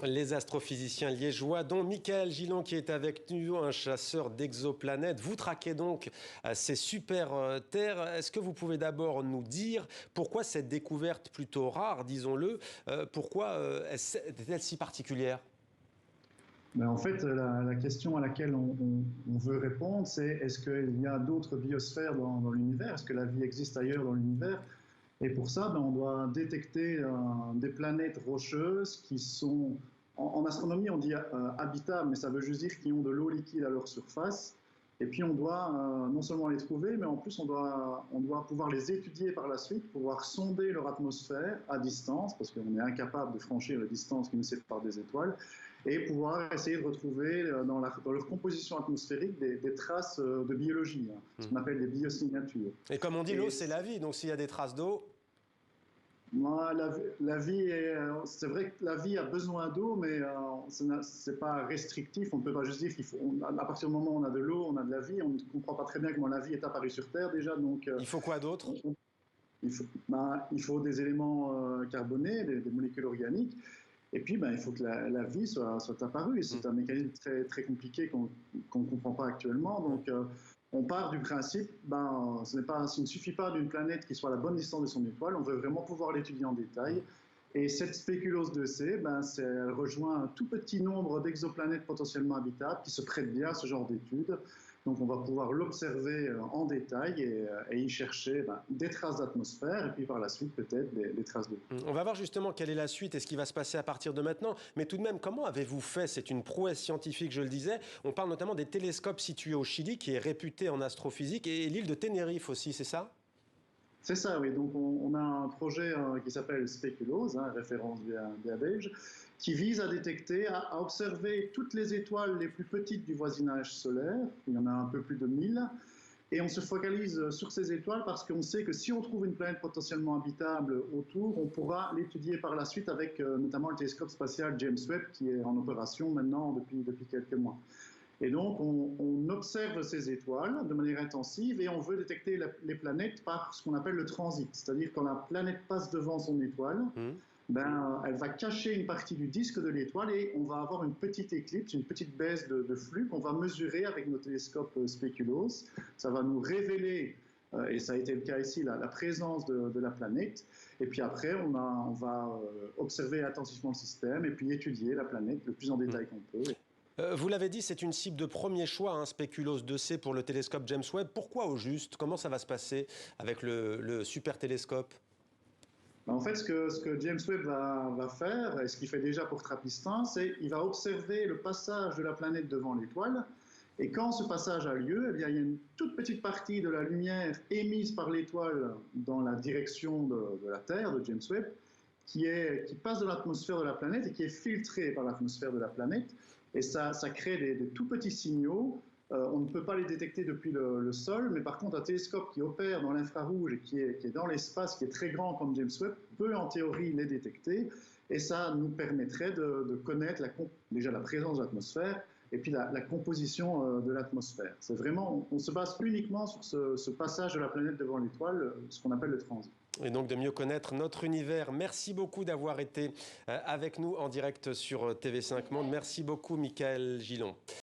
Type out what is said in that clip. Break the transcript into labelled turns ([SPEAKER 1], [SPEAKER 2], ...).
[SPEAKER 1] Les astrophysiciens liégeois, dont Michael Gillon qui est avec nous, un chasseur d'exoplanètes. Vous traquez donc ces super terres. Est-ce que vous pouvez d'abord nous dire pourquoi cette découverte plutôt rare, disons-le, pourquoi est-elle si particulière?
[SPEAKER 2] Ben en fait, la question à laquelle on veut répondre, c'est est-ce qu'il y a d'autres biosphères dans l'univers? Est-ce que la vie existe ailleurs dans l'univers? Et pour ça, ben, on doit détecter des planètes rocheuses qui sont, en astronomie, on dit habitables, mais ça veut juste dire qu'ils ont de l'eau liquide à leur surface. Et puis on doit non seulement les trouver, mais en plus on doit pouvoir les étudier par la suite, pouvoir sonder leur atmosphère à distance, parce qu'on est incapable de franchir la distance qui nous sépare des étoiles, et pouvoir essayer de retrouver dans leur composition atmosphérique des traces de biologie, hein, ce qu'on appelle des biosignatures.
[SPEAKER 1] Et comme on dit, l'eau
[SPEAKER 2] Et
[SPEAKER 1] c'est la vie, donc s'il y a des traces d'eau...
[SPEAKER 2] moi, la vie, c'est vrai que la vie a besoin d'eau, mais c'est pas restrictif. On ne peut pas juste dire à partir du moment où on a de l'eau, on a de la vie. On ne comprend pas très bien comment la vie est apparue sur Terre déjà. Donc,
[SPEAKER 1] Il faut quoi d'autre?
[SPEAKER 2] il faut des éléments carbonés, des molécules organiques. Et puis, il faut que la vie soit apparue. Et c'est un mécanisme très, très compliqué qu'on ne comprend pas actuellement. Donc, on part du principe, ce ne suffit pas d'une planète qui soit à la bonne distance de son étoile. On veut vraiment pouvoir l'étudier en détail. Et cette spéculose 2C, elle rejoint un tout petit nombre d'exoplanètes potentiellement habitables qui se prêtent bien à ce genre d'études. Donc on va pouvoir l'observer en détail et y chercher des traces d'atmosphère et puis par la suite peut-être des traces d'eau.
[SPEAKER 1] On va voir justement quelle est la suite et ce qui va se passer à partir de maintenant. Mais tout de même, comment avez-vous fait? C'est une prouesse scientifique, je le disais. On parle notamment des télescopes situés au Chili, qui est réputé en astrophysique, et l'île de Tenerife aussi, c'est ça?
[SPEAKER 2] C'est ça, oui. Donc, on a un projet qui s'appelle Speculoos, référence bien belge, qui vise à détecter, à observer toutes les étoiles les plus petites du voisinage solaire. Il y en a un peu plus de 1000. Et on se focalise sur ces étoiles parce qu'on sait que si on trouve une planète potentiellement habitable autour, on pourra l'étudier par la suite avec notamment le télescope spatial James Webb qui est en opération maintenant depuis quelques mois. Et donc, on observe ces étoiles de manière intensive et on veut détecter les planètes par ce qu'on appelle le transit. C'est-à-dire quand la planète passe devant son étoile, elle va cacher une partie du disque de l'étoile et on va avoir une petite éclipse, une petite baisse de flux qu'on va mesurer avec nos télescopes Speculoos. Ça va nous révéler, et ça a été le cas ici, la présence de la planète. Et puis après, on va observer attentivement le système et puis étudier la planète le plus en détail qu'on peut.
[SPEAKER 1] Vous l'avez dit, c'est une cible de premier choix, Speculoos 2C pour le télescope James Webb. Pourquoi au juste? Comment ça va se passer avec le super télescope?
[SPEAKER 2] En fait, ce que James Webb va faire, et ce qu'il fait déjà pour TRAPPIST-1, c'est qu'il va observer le passage de la planète devant l'étoile. Et quand ce passage a lieu, il y a une toute petite partie de la lumière émise par l'étoile dans la direction de la Terre, de James Webb, qui passe de l'atmosphère de la planète et qui est filtrée par l'atmosphère de la planète. Et ça crée des tout petits signaux. On ne peut pas les détecter depuis le sol, mais par contre, un télescope qui opère dans l'infrarouge et qui est dans l'espace, qui est très grand comme James Webb, peut en théorie les détecter. Et ça nous permettrait de connaître déjà la présence de l'atmosphère et puis la composition de l'atmosphère. C'est vraiment, on se base uniquement sur ce passage de la planète devant l'étoile, ce qu'on appelle le transit.
[SPEAKER 1] Et donc de mieux connaître notre univers. Merci beaucoup d'avoir été avec nous en direct sur TV5 Monde. Merci beaucoup, Michael Gillon.